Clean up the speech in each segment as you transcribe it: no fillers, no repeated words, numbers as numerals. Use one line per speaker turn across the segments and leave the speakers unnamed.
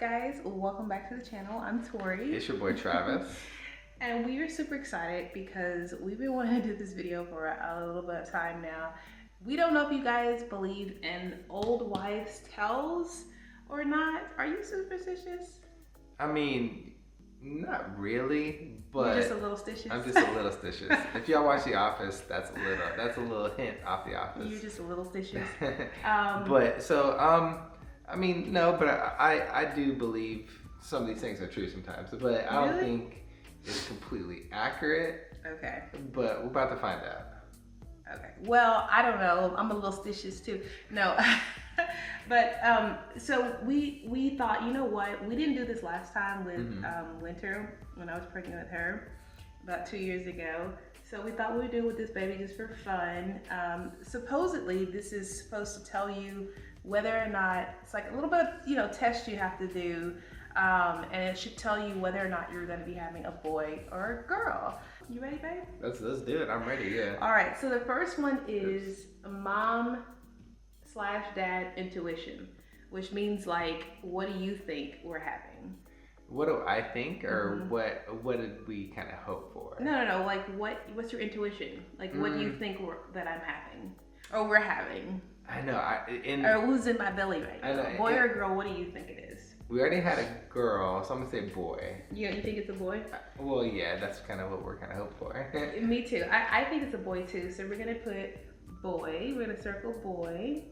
guys? Welcome back to the channel. I'm Tori.
It's your boy Travis.
And we are super excited because we've been wanting to do this video for a little bit of time now. We don't know if you guys believe in old wives' tales or not. Are you superstitious?
I mean, not really, but
You're just a little stitious.
I'm just a little stitious. If y'all watch The Office, that's a little hint off The Office.
You're just a little stitious.
I mean, no, but I do believe some of these things are true sometimes, but I don't think it's completely accurate.
Okay.
But we're about to find out.
Okay. Well, I don't know. I'm a little stitious too. No. But so we thought, you know what? We didn't do this last time with Winter when I was pregnant with her about 2 years ago. So we thought we would do it with this baby just for fun. Supposedly, this is supposed to tell you whether or not, it's like a little bit of, test you have to do. And it should tell you whether or not you're going to be having a boy or a girl. You ready, babe?
Let's do it. I'm ready, yeah.
All right, so the first one is mom/dad intuition, which means like, what do you think we're having?
What do I think, or what did we kind of hope for?
No. Like, what's your intuition? Like, what do you think that I'm having, or we're having?
I know.
Or who's in my belly right now?
I know,
boy or girl? What do you think it is?
We already had a girl, so I'm gonna say boy.
You think it's a boy?
Well, yeah, that's kind of what we're kind of hoping for.
Me too. I think it's a boy too. So we're gonna put boy. We're gonna circle boy.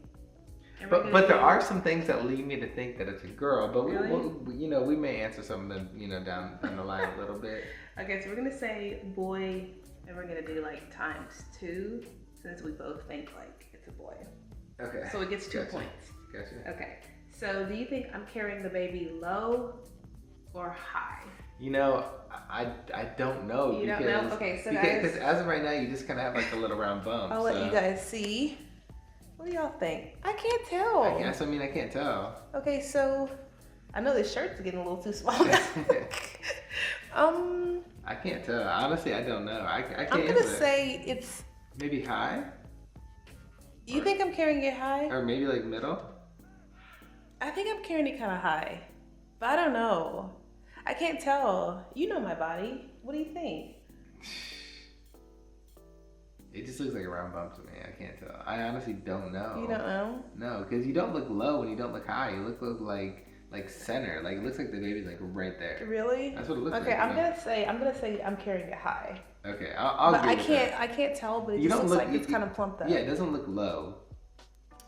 But there are some things that lead me to think that it's a girl. But
really?
we may answer some of them down the line a little bit.
Okay, so we're gonna say boy, and we're gonna do like ×2 since we both think like it's a boy.
Okay.
So it gets 2 points.
Gotcha.
Okay. So do you think I'm carrying the baby low or high?
I don't know.
You don't know? Okay, so
because as of right now, you just kind of have like a little round bump.
I'll let you guys see. What do y'all think? I can't tell.
I can't tell.
Okay, so I know this shirt's getting a little too small.
I can't tell. Honestly, I don't know. I can't.
I'm gonna say it's
maybe high.
You think I'm carrying it high?
Or maybe like middle?
I think I'm carrying it kind of high, but I don't know. I can't tell. You know my body. What do you think?
It just looks like a round bump to me. I can't tell. I honestly don't know.
You don't know?
No, because you don't look low and you don't look high. You look like center. Like it looks like the baby's like right there.
Really?
That's what it looks like.
Okay, I'm gonna say I'm carrying it high.
Okay, I'll
but
agree with that.
I can't tell, but it just looks like it's kind of plumped up.
Yeah, it doesn't look low.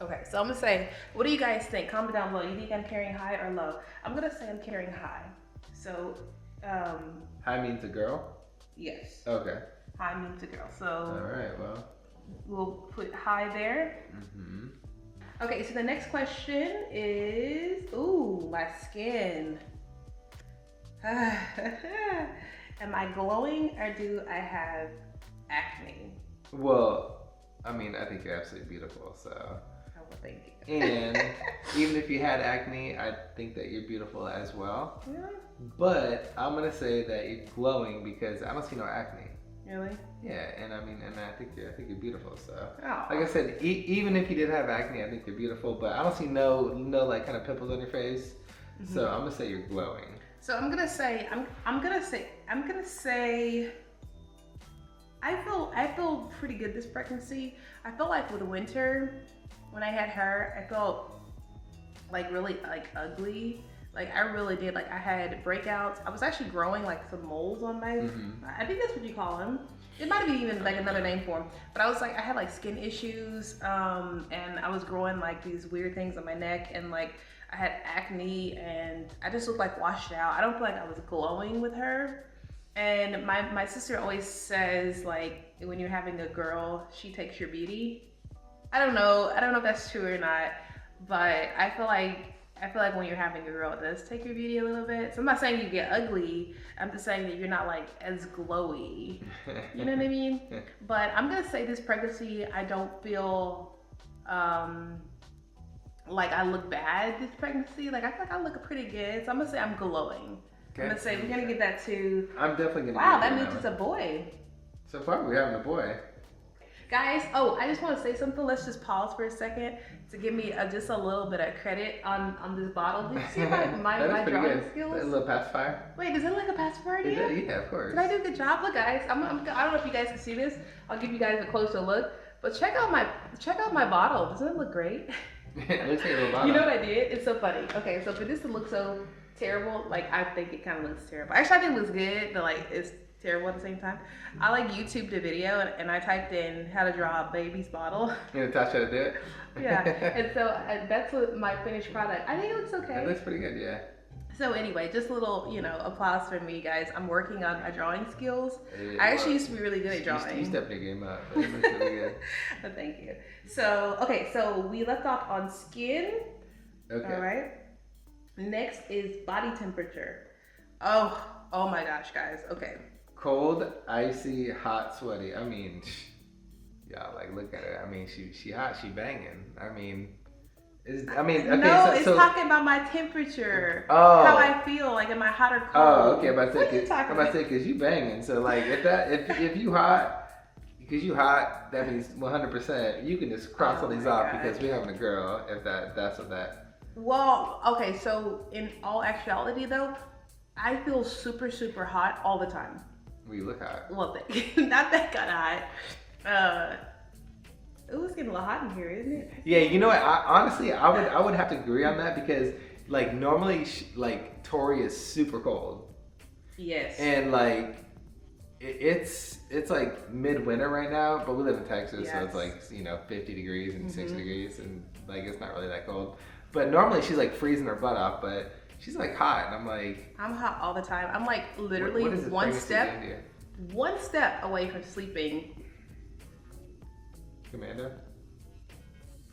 Okay, so I'm gonna say, what do you guys think? Comment down below. You think I'm carrying high or low? I'm gonna say I'm carrying high. So,
high means a girl?
Yes.
Okay.
High means a girl. So.
All right. Well.
We'll put high there. Okay, so the next question is, ooh, my skin. Am I glowing or do I have acne?
Well, I mean, I think you're absolutely beautiful, so.
Well, thank you.
And even if you had acne, I think that you're beautiful as well.
Really?
But I'm gonna say that you're glowing because I don't see no acne.
Really?
Yeah, and I think you're beautiful. So,
oh.
Like I said, even if you did have acne, I think you're beautiful. But I don't see no like kind of pimples on your face. So I'm gonna say you're glowing.
So I'm gonna say I feel pretty good this pregnancy. I felt like with Winter, when I had her, I felt like really like ugly. Like I really did. Like I had breakouts. I was actually growing like some moles on my. I think that's what you call them. It might be even like another name for them. But I was like, I had like skin issues, and I was growing like these weird things on my neck, and like I had acne, and I just looked like washed out. I don't feel like I was glowing with her. And my sister always says like when you're having a girl, she takes your beauty. I don't know if that's true or not, but I feel like when you're having a girl, it does take your beauty a little bit. So I'm not saying you get ugly. I'm just saying that you're not like as glowy. You know what I mean? But I'm gonna say this pregnancy, I don't feel like I look bad this pregnancy. Like I feel like I look pretty good. So I'm gonna say I'm glowing. Okay. I'm gonna say we're gonna get that to.
I'm definitely gonna.
Wow, that means it's a boy.
So far we're having a boy.
Guys, oh, I just want to say something. Let's just pause for a second to give me just a little bit of credit on this bottle. Did you see my drawing skills?
A little pacifier.
Wait, is it like a pacifier idea?
Yeah, of course.
Did I do a good job? Look, guys, I don't know if you guys can see this. I'll give you guys a closer look. But check out my bottle. Doesn't it look great?
It looks like a little bottle.
You know what I did? It's so funny. Okay, so for this to look so terrible, like I think it kind of looks terrible. Actually, I think it looks good, but like it's terrible at the same time. I like YouTubed a video and I typed in how to draw a baby's bottle.
You Natasha to do it?
Yeah, and so that's what my finished product. I think it looks okay.
It looks pretty good, yeah.
So anyway, just a little, applause for me, guys. I'm working on my drawing skills.
Yeah,
I actually used to be really good at drawing.
You stepped your game up. It looks really good.
Thank you. So, okay, so we left off on skin.
Okay.
All right. Next is body temperature. Oh my gosh, guys. Okay.
Cold, icy, hot, sweaty. I mean, y'all like look at her. I mean, she hot, she banging. I mean, okay.
No, it's talking about my temperature.
Oh.
How I feel, like am I hot or cold?
Oh, okay. I'm about to say because you banging. So like if you hot, because you hot, that means 100%. You can just cross all these off because we're having a girl. If that's what that.
Well, okay. So in all actuality, though, I feel super, super hot all the time.
Well, you look hot.
Well, not that kind of hot. It was getting a little hot in here, isn't it?
Yeah, you know what? Honestly, I would have to agree on that because like normally like Tori is super cold.
Yes.
And like it's like midwinter right now, but we live in Texas,
yes.
so it's like 50 degrees and 60 degrees, and like it's not really that cold. But normally she's like freezing her butt off, but she's like hot, and I'm like.
I'm hot all the time. I'm like literally one step away from sleeping.
Commando?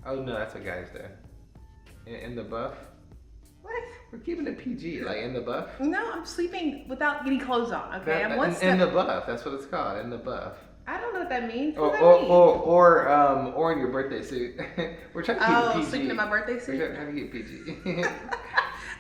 Oh no, that's what guys do. In the buff?
What?
We're keeping it PG, like in the buff.
No, I'm sleeping without getting clothes on. Okay, I'm one step.
In the buff, that's what it's called. In the buff.
I don't know what that means.
Or in your birthday suit. We're trying to keep it PG.
Sleeping in my birthday suit.
We're trying to keep PG.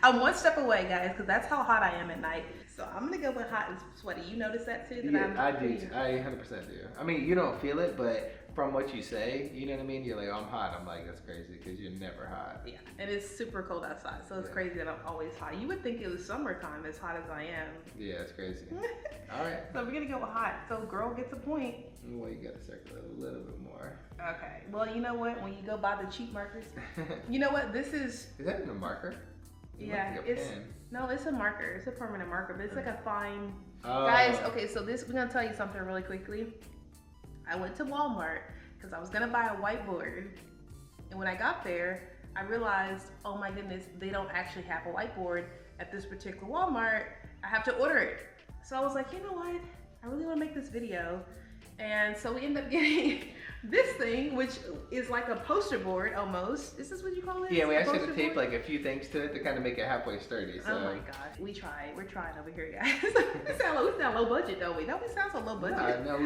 I'm one step away, guys, because that's how hot I am at night. So I'm gonna go with hot and sweaty. You notice that too?
I do. I 100% do. I mean, you don't feel it, but from what you say, you know what I mean? You're like, oh, I'm hot. I'm like, that's crazy because you're never hot.
Yeah, and it's super cold outside, so it's crazy that I'm always hot. You would think it was summertime as hot as I am.
Yeah, it's crazy. All right.
So we're gonna go with hot. So girl gets a point.
Well, you gotta circle it a little bit more.
Okay. Well, you know what? When you go buy the cheap markers, you know what? This is.
Is that a marker?
Yeah, it's a marker. It's a permanent marker, but it's like a fine.
Oh.
Guys, okay, so we're gonna tell you something really quickly. I went to Walmart because I was gonna buy a whiteboard, and when I got there, I realized, oh my goodness, they don't actually have a whiteboard at this particular Walmart. I have to order it. So I was like, you know what? I really want to make this video, and so we end up getting this thing, which is like a poster board almost. Is this what you call it?
Yeah, we actually had to tape like a few things to it to kind of make it halfway sturdy. So.
Oh my gosh, we're trying over here, guys. we sound low budget, don't we? Don't we sound so low budget?
No,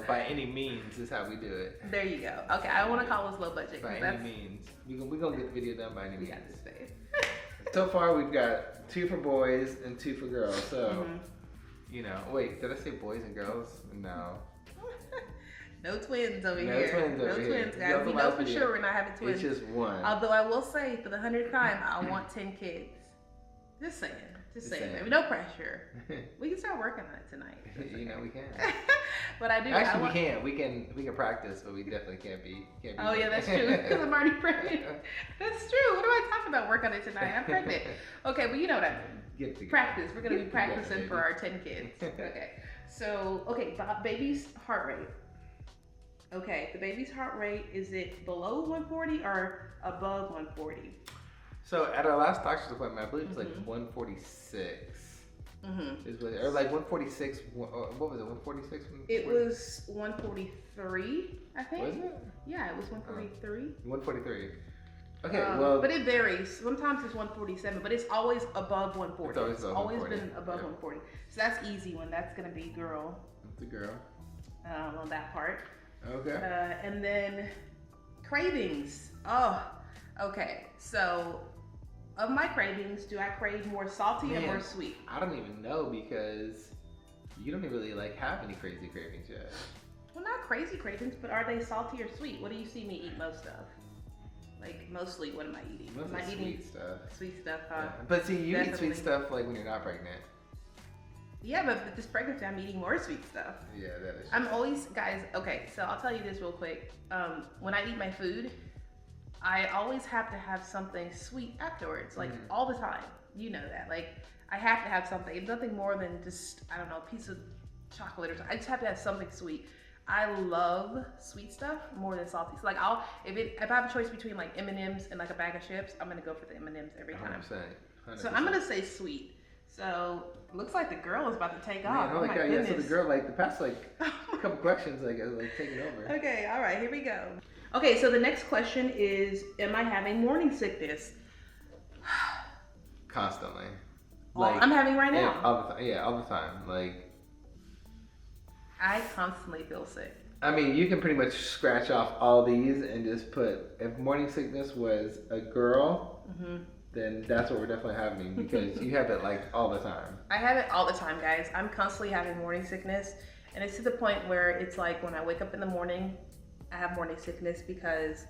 by any means is how we do it.
There you go. Okay, I don't want to call us low budget.
By any means, we're gonna get the video done by any means.
We got this face.
So far, we've got 2 for boys and 2 for girls. So, wait, did I say boys and girls? No.
No twins over
here.
No twins, guys. We know for sure we're not having twins.
It's just one.
Although I will say, for the 100th time, I want 10 kids. Just saying. Baby. No pressure. We can start working on it tonight.
We can.
But I do.
Actually, we can. We can practice, but we definitely can't be.
Oh yeah, that's true. Because I'm already pregnant. That's true. What am I talking about? Work on it tonight. I'm pregnant. Okay, but you know what I mean. Practice. We're gonna be practicing for our 10 kids. Okay. So baby's heart rate. Okay, the baby's heart rate, is it below 140 or above 140?
So at our last doctor's appointment, I believe it was like 146. Or like 146. What was it? 146?
It was 143, I think.
Was it?
Yeah, it was 143.
143. Okay,
but it varies. Sometimes it's 147, but it's always above 140. It's always been above 140. So that's easy one. That's gonna be girl.
That's a girl.
On that part.
Okay.
And then cravings. Oh, okay. So of my cravings, do I crave more salty or more sweet?
I don't even know because you don't even really like have any crazy cravings yet.
Well, not crazy cravings, but are they salty or sweet? What do you see me eat most of? Like, mostly, what am I eating?
Mostly
am I eating
sweet stuff.
Sweet stuff, huh?
Yeah. But see, you
Definitely.
eat sweet stuff like when you're not pregnant.
Yeah, but this pregnancy, I'm eating more sweet stuff.
Yeah, that is.
I'm always, guys, okay, so I'll tell you this real quick. When I eat my food, I always have to have something sweet afterwards, like all the time. You know that. Like, I have to have something. It's nothing more than just, I don't know, a piece of chocolate or something. I just have to have something sweet. I love sweet stuff more than salty. So like if I have a choice between like M&Ms and like a bag of chips, I'm gonna go for the M&Ms every time.
100%.
So I'm gonna say sweet. So looks like the girl is about to take off.
Man, oh my God, yeah. So the girl, like the past like a couple questions, like taking over.
Okay, all right, here we go. Okay, so the next question is, am I having morning sickness?
Constantly.
Well, I'm having right now.
All the time. Yeah, all the time. Like.
I constantly feel sick.
I mean, you can pretty much scratch off all these and just put, if morning sickness was a girl, then that's what we're definitely having because you have it like all the time.
I have it all the time, guys. I'm constantly having morning sickness. And it's to the point where it's like when I wake up in the morning, I have morning sickness because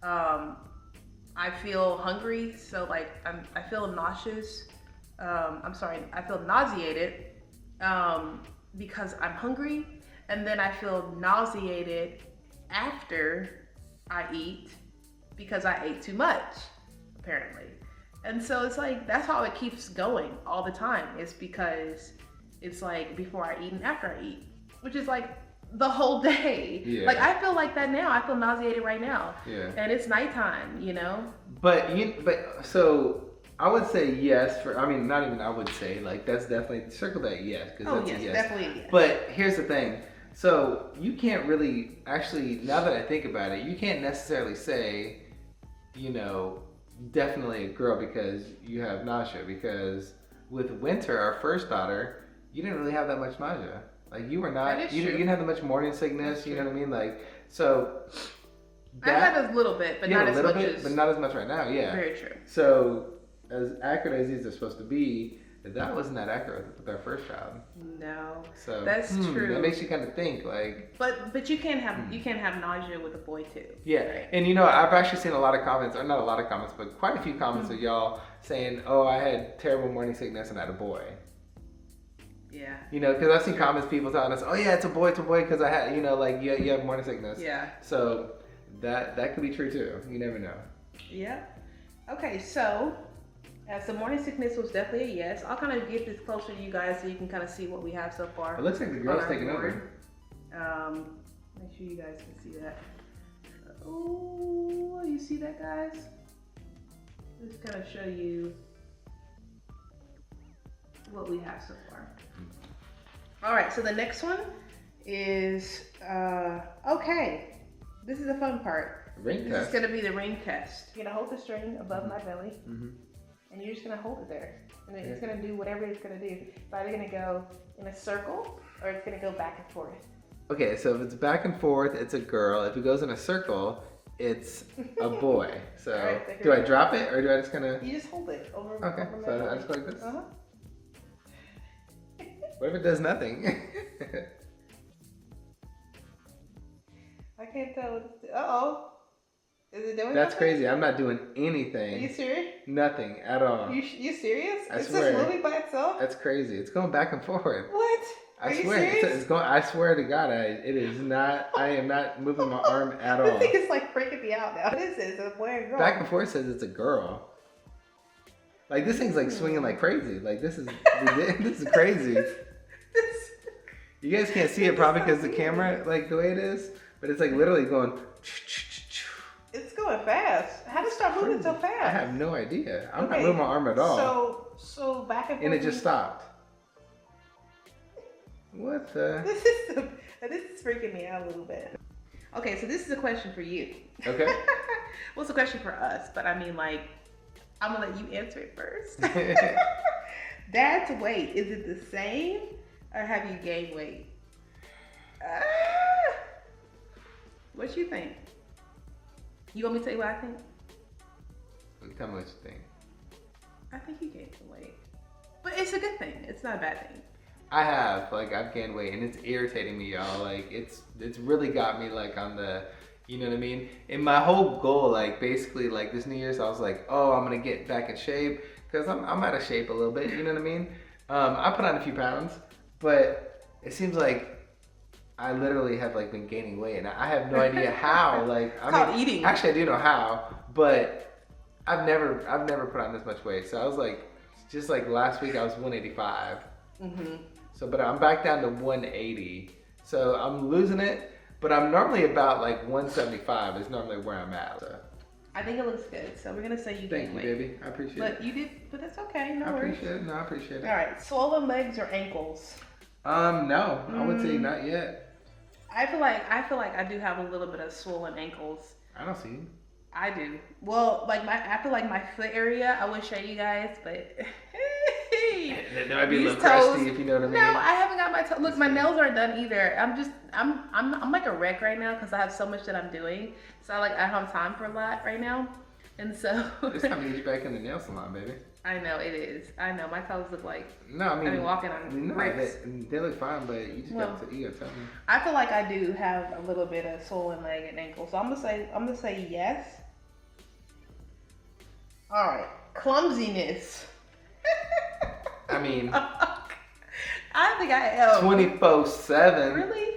I feel hungry. So like I feel nauseous. I feel nauseated because I'm hungry. And then I feel nauseated after I eat because I ate too much, apparently. And so it's like, that's how it keeps going all the time. It's because it's like before I eat and after I eat, which is like the whole day.
Yeah.
Like I feel like that now. I feel nauseated right now.
Yeah.
And it's nighttime, you know?
So I would say yes for, I mean, not even I would say, like that's definitely, circle that yes, because that's a yes.
Definitely a yes.
But here's the thing. So you can't really, actually, now that I think about it, you can't necessarily say, you know, definitely a girl because you have nausea. Because with Winter, our first daughter, you didn't really have that much nausea. Like you were not, you didn't have that much morning sickness. You know what I mean? Like so.
I had a little bit, but not as much as.
But not as much right now. Yeah.
Very true.
So as accurate as these are supposed to be, that wasn't that accurate with our first child.
No.
So
that's true.
That makes you kind of think like.
But you can't have nausea with a boy too.
Yeah,
right?
And you know I've actually seen a lot of comments, or not a lot of comments, but quite a few comments of y'all saying, "Oh, I had terrible morning sickness and I had a boy."
Yeah.
You know, because I've seen comments, people telling us, "Oh yeah, it's a boy because I had, you know, like you have morning sickness."
Yeah.
So that could be true too. You never know.
Yeah. Okay, so. So morning sickness was definitely a yes. I'll kind of get this closer to you guys so you can kind of see what we have so far.
It looks like the girl's taking over.
Make sure you guys can see that. Oh, you see that, guys? Just kind of show you what we have so far. All right, so the next one is, okay, this is the fun part.
Ring test.
This is going to be the ring test. You're going to hold the string above my belly. And you're just gonna hold it there. And then it's gonna do whatever it's gonna do. It's either gonna go in a circle or it's gonna go back and forth.
Okay, so if it's back and forth, it's a girl. If it goes in a circle, it's a boy. So right, do I drop it or do I just kind of?
You just hold it over.
Okay,
over
so I just go like this?
Uh-huh.
What if it does nothing?
I can't tell. Uh-oh. Is it doing
That's
nothing?
crazy. I'm not doing anything.
Are you serious?
Nothing at all.
You serious?
I
it's
swear.
just moving by itself?
That's crazy. It's going back and forth.
What?
I swear. It's going. I swear to God, it is not. I am not moving my arm at all.
I think it's like freaking me out now. What is this? Is it a boy or girl?
Back and forth says it's a girl. Like this thing's like swinging like crazy. Like this is crazy. You guys can't see it probably because the camera, like the way it is, but it's like literally going.
It's going fast. How did it start moving so fast?
I have no idea. I'm not moving my arm at all.
So back and forth.
And it just stopped. What the?
This is freaking me out a little bit. Okay, so this is a question for you.
Okay.
Well, it's a question for us, but I mean, like, I'm gonna let you answer it first. Dad's weight, is it the same, or have you gained weight? What you think? You want me to tell you what I think?
Tell me what you think.
I think you gained some weight. But it's a good thing. It's not a bad thing.
I have. Like, I've gained weight, and it's irritating me, y'all. Like, it's really got me, like, on the, you know what I mean? And my whole goal, like, basically, like, this New Year's, I was like, oh, I'm gonna get back in shape, because I'm out of shape a little bit, you know what I mean? I put on a few pounds, but it seems like I literally have, like, been gaining weight, and I have no idea how. Like,
eating.
Actually, I do know how, but I've never put on this much weight. So I was like, just like last week, I was 185.
Mm-hmm.
So, but I'm back down to 180. So I'm losing it, but I'm normally about like 175 is normally where I'm at. So.
I think it looks good. So we're gonna say you gained weight.
Thank you, baby. I appreciate it.
But you did, but that's okay. No
I
worries.
appreciate it. No, I appreciate it.
All right, swollen legs or ankles?
No, I would say not yet.
I feel like I do have a little bit of swollen ankles.
I don't see you.
I do. Well, like I feel like my foot area, I would show you guys, but
That might be a little crusty, if you know what I mean.
No, I haven't got my toes. Look, my nails aren't done either. I'm like a wreck right now because I have so much that I'm doing. So I don't have time for a lot right now, and so.
It's time to get you back in the nail salon, baby.
I know it is. I know my toes look like.
No, I mean.
I've been walking on bricks.
They look fine, but you just gotta tell me.
I feel like I do have a little bit of swollen leg and ankle, so I'm gonna say yes. All right, clumsiness.
I mean,
I think I am.
24/7.
Really?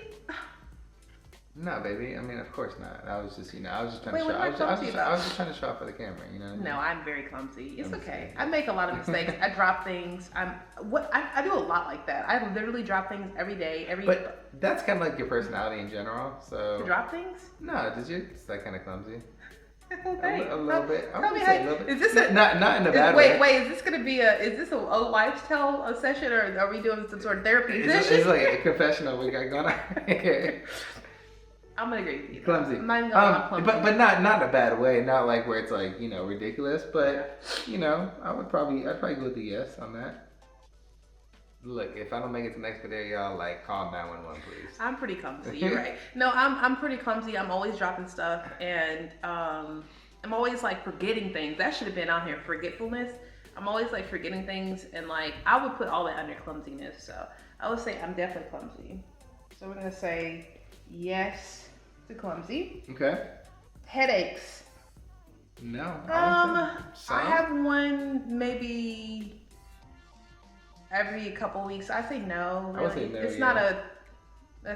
No, baby. I mean, of course not. I was just, I was just trying
Wait,
to show.
what am I clumsy about?
I was just trying to show up for the camera, you know.
No, I'm very clumsy. It's
I'm
okay.
sorry.
I make a lot of mistakes. I drop things. I do a lot like that. I literally drop things every day.
But that's kind of like your personality in general. So.
To drop things?
No, did you? It's that kind of clumsy.
Okay.
A little bit.
Tell me how. Is this a
not in a bad way?
Wait. Is this gonna be a lifestyle session, or are we doing some sort of therapy session?
It's like a confessional we got going on.
I'm gonna agree with you.
Clumsy.
I'm not gonna clumsy.
But not in a bad way. Not like where it's like ridiculous. But I'd probably go with the yes on that. Look, if I don't make it to the next video, y'all call 911, please.
I'm pretty clumsy. You're right. No, I'm pretty clumsy. I'm always dropping stuff, and I'm always forgetting things. That should have been on here. Forgetfulness. I'm always forgetting things, and I would put all that under clumsiness. So I would say I'm definitely clumsy. So we're gonna say yes to clumsy.
Okay.
Headaches.
No.
I have one maybe every couple weeks. I say no. Really.
I would say no.
It's not a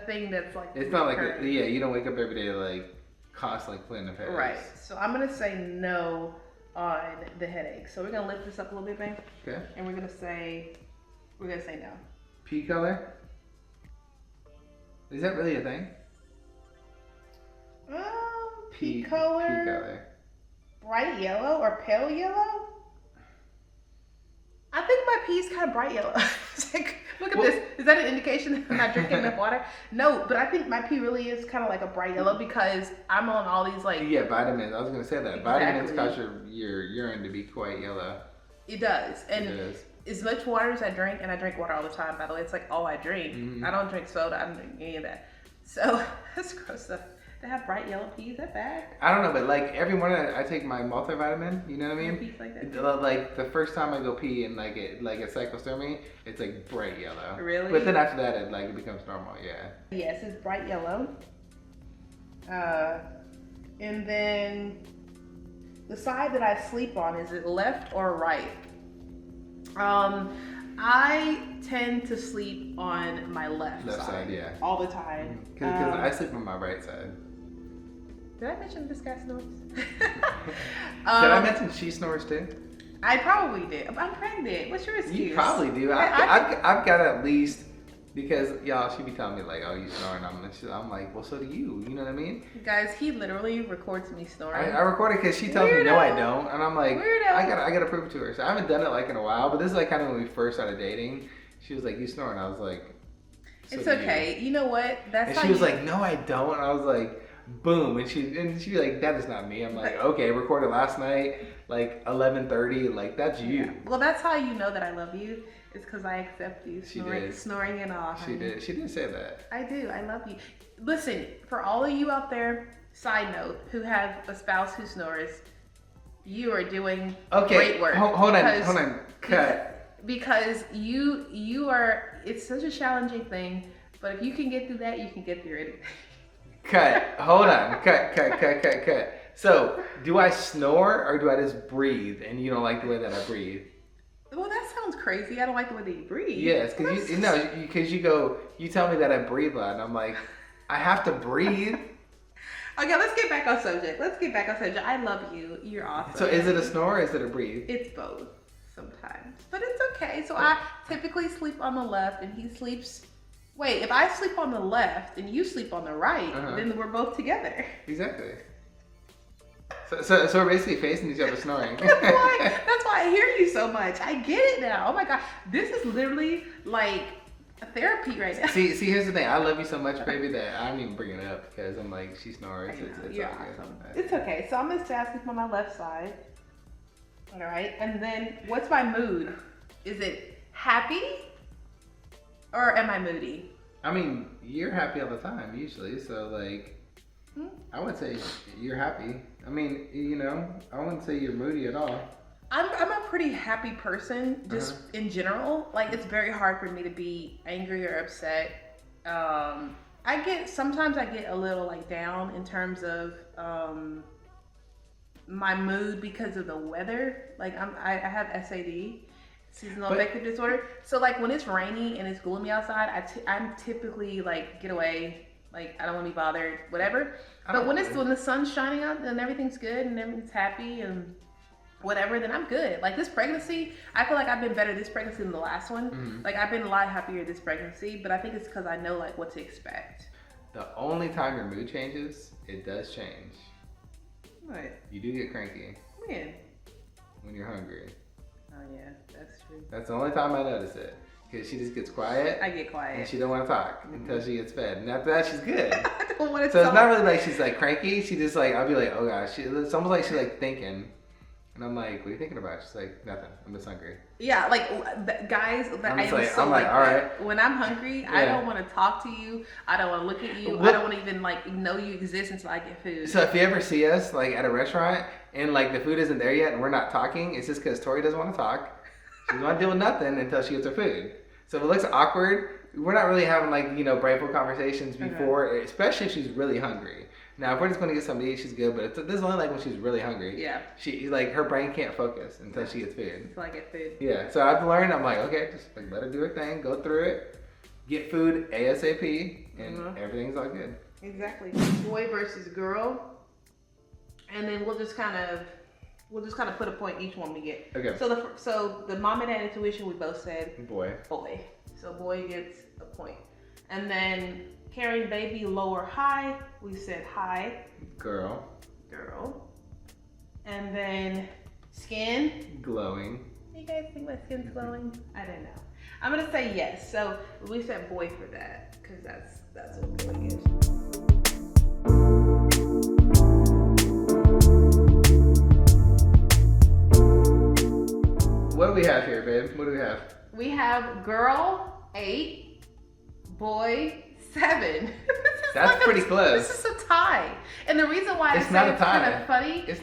thing that's
It's not like you don't wake up every day constantly playing the headaches.
Right. So I'm gonna say no on the headache. So we're gonna lift this up a little bit, babe.
Okay.
And we're gonna say no.
Pea color. Is that really a thing?
Pea color.
Pea color.
Bright yellow or pale yellow? I think my pee's kind of bright yellow. Look at this. Is that an indication that I'm not drinking enough water? No, but I think my pee really is kind of like a bright yellow because I'm on all these
Yeah, vitamins. I was gonna say that.
Exactly.
Vitamins cause your urine to be quite yellow.
It does. And
it does.
As much water as I drink, and I drink water all the time, by the way, it's all I drink.
Mm-hmm.
I don't drink soda. I don't drink any of that. So that's gross stuff. To have bright yellow peas, is that bad?
I don't know, but every morning I take my multivitamin. You know what I mean?
Peas like that.
The first time I go pee and it cycles through me, it's bright yellow.
Really?
But then after that, it becomes normal. Yeah.
Yes, it's bright yellow. And then the side that I sleep on, is it left or right? I tend to sleep on my left
side, yeah.
All the time.
Because I sleep on my right side.
Did I mention this guy snores?
Did I mention she snores too?
I probably did. I'm pregnant. What's your excuse?
You probably do. I've got at least, because y'all, she be telling me oh, you snoring. I'm like, well, so do you. You know what I mean?
Guys, he literally records me snoring.
I record it because she tells me no, I don't, and I'm like,
Weirdo.
I gotta prove it to her. So I haven't done it in a while, but this is kind of when we first started dating. She was like, you snore, and I was like, so
it's okay. You know what? That's.
And she was like, no, I don't. And I was like, boom, and she was like, that is not me. I'm like, okay, recorded last night, 11:30, that's you.
Yeah. Well, that's how you know that I love you. It's because I accept you
She
snoring and all.
She did. She did say that.
I do. I love you. Listen, for all of you out there, side note, who have a spouse who snores, you are doing great work.
Hold on. Cut.
because you are. It's such a challenging thing, but if you can get through that, you can get through anything.
Cut. Hold on. Cut. So, do I snore or do I just breathe? And you don't like the way that I breathe?
Well, that sounds crazy. I don't like the way that you breathe.
Yes, because you tell me that I breathe loud, and I'm like, I have to breathe.
Okay, let's get back on subject. I love you. You're awesome.
So is it a snore or is it a breathe?
It's both sometimes, but it's okay. So I typically sleep on the left, and he sleeps. Wait, if I sleep on the left and you sleep on the right, then we're both together.
Exactly. So we're basically facing each other snoring.
That's why I hear you so much. I get it now. Oh my God. This is literally like a therapy right now.
See, here's the thing. I love you so much, baby, that I don't even bring it up because I'm like, she snores. It's
You're awesome. It's okay. So I'm going to say I sleep on my left side. All right. And then what's my mood? Is it happy or am I moody?
I mean, you're happy all the time usually. So like, I would say you're happy. I mean, I wouldn't say you're moody at all.
I'm a pretty happy person, just in general. Like, it's very hard for me to be angry or upset. Sometimes I get a little like down in terms of my mood because of the weather. Like, I have SAD, seasonal affective disorder. So like when it's rainy and it's gloomy outside, I'm typically like, get away. Like, I don't want to be bothered, whatever. But when the sun's shining out and everything's good and everything's happy and whatever, then I'm good. Like, this pregnancy, I feel like I've been better this pregnancy than the last one. Like, I've been a lot happier this pregnancy, but I think it's because I know like what to expect.
The only time your mood changes, it does change.
What?
You do get cranky.
When?
When you're hungry.
Oh yeah, that's true.
That's the only time I notice it. Because she just gets quiet.
I get quiet.
And she don't want to talk until she gets fed. And after that, she's good.
I don't want to
So it's not really like she's like cranky. She just like, I'll be like, oh gosh. It's almost like she's like thinking. And I'm like, what are you thinking about? She's like, nothing. I'm just hungry.
Yeah, like guys,
I'm like, all right.
When I'm hungry, I don't want to talk to you. I don't want to look at you. I don't want to even like know you exist until I get food.
So if you ever see us like at a restaurant and like the food isn't there yet and we're not talking, it's just because Tori doesn't want to talk. She doesn't want to deal with nothing until she gets her food. So if it looks awkward, we're not really having like, brightful conversations before, especially if she's really hungry. Now, if we're just going to get something to eat, she's good, but this is only like when she's really hungry.
Yeah.
Her brain can't focus until she gets food.
Until I get food.
Yeah, so I've learned, I'm like, okay, just like let her do her thing, go through it, get food ASAP, and everything's all good.
Exactly. Boy versus girl. And then we'll just kind of put a point each one we get.
Okay.
So the mom and dad intuition, we both said
boy.
So boy gets a point. And then carrying baby lower high, we said high.
Girl.
And then skin.
Glowing.
You guys think my skin's glowing? I don't know. I'm gonna say yes. So we said boy for that because that's what boy is.
What do we have here, babe? What do we have?
We have girl 8, boy 7.
That's pretty close.
This is a tie. And the reason why I say it's kind of funny, it's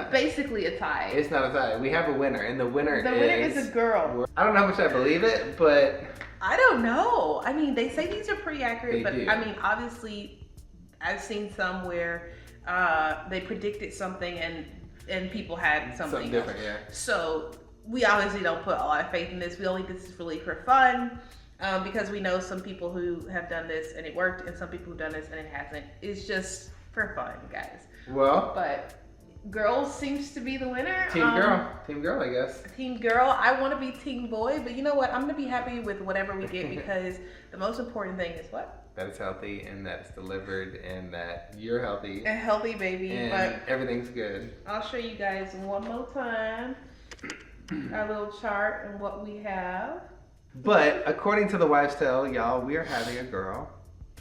basically a tie.
It's not a tie. We have a winner, and the winner
is a girl.
I don't know how much I believe it, but
I don't know. I mean, they say these are pretty accurate, but
do.
I mean, obviously, I've seen some where they predicted something and people had something
different, yeah.
So we obviously don't put a lot of faith in this. We only think this is really for fun. Because we know some people who have done this and it worked, and some people who've done this and it hasn't. It's just for fun, guys.
Well,
but girl seems to be the winner.
Team girl, I guess.
Team girl. I want to be team boy, but you know what? I'm gonna be happy with whatever we get because the most important thing is what?
That it's healthy and that it's delivered and that you're healthy.
A healthy baby,
and
but
everything's good.
I'll show you guys one more time our little chart and what we have.
But according to the wives' tale, y'all, we are having a girl.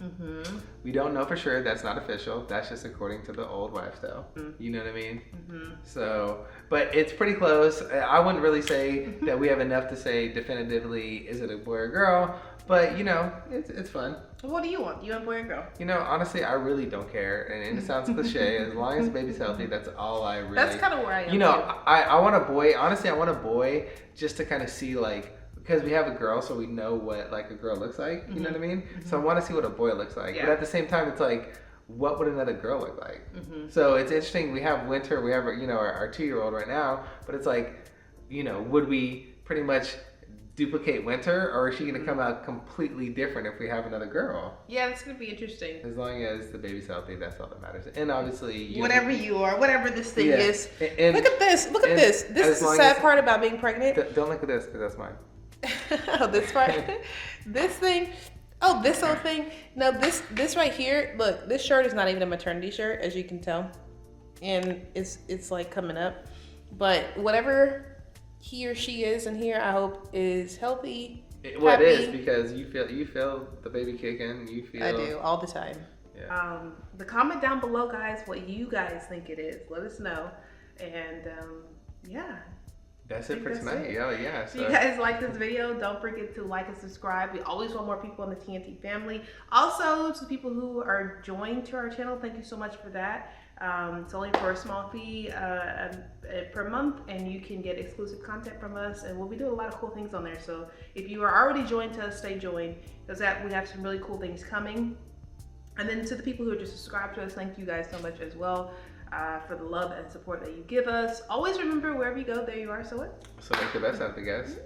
Mm-hmm.
We don't know for sure. That's not official. That's just according to the old wives' tale. You know what I mean?
Mm-hmm.
So, but it's pretty close. I wouldn't really say that we have enough to say definitively, is it a boy or girl? But, it's fun.
What do you want? You want boy or girl?
Honestly, I really don't care. And it sounds cliche. As long as the baby's healthy, that's all I really...
That's kind of where I am.
I want a boy. Honestly, I want a boy just to kind of see, like, because we have a girl, so we know what like a girl looks like. You know what I mean? So I want to see what a boy looks like, but at the same time, it's like, what would another girl look like? So it's interesting. We have Winter, we have our 2-year-old right now, but it's like, would we pretty much duplicate Winter, or is she going to come out completely different if we have another girl?
Yeah, that's going to be interesting.
As long as the baby's healthy, that's all that matters. And obviously,
whatever you are, whatever this thing is. And, look at this. Look at this. This is the sad part about being pregnant.
Don't look at this, because that's mine.
Oh, this part. This thing. Oh, this whole thing. No, this right here. Look, this shirt is not even a maternity shirt, as you can tell, and it's like coming up. But whatever he or she is in here, I hope is healthy.
Well, happy. It is, because you feel the baby kicking. You feel.
I do all the time.
Yeah.
The comment down below, guys, what you guys think it is. Let us know. And yeah.
That's it for tonight. Yeah.
So if you guys like this video, don't forget to like and subscribe. We always want more people in the TNT family. Also, to people who are joined to our channel, thank you so much for that. It's only for a small fee per month, and you can get exclusive content from us, and we'll be doing a lot of cool things on there. So if you are already joined to us, stay joined, because we have some really cool things coming. And then to the people who are just subscribed to us, thank you guys so much as well. For the love and support that you give us. Always remember, wherever you go, there you are. So what?
So make the best out of it, guys.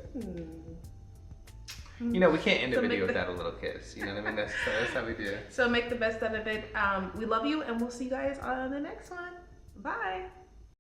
We can't end a video without a little kiss. You know what I mean? That's how we do.
So make the best out of it. We love you, and we'll see you guys on the next one. Bye.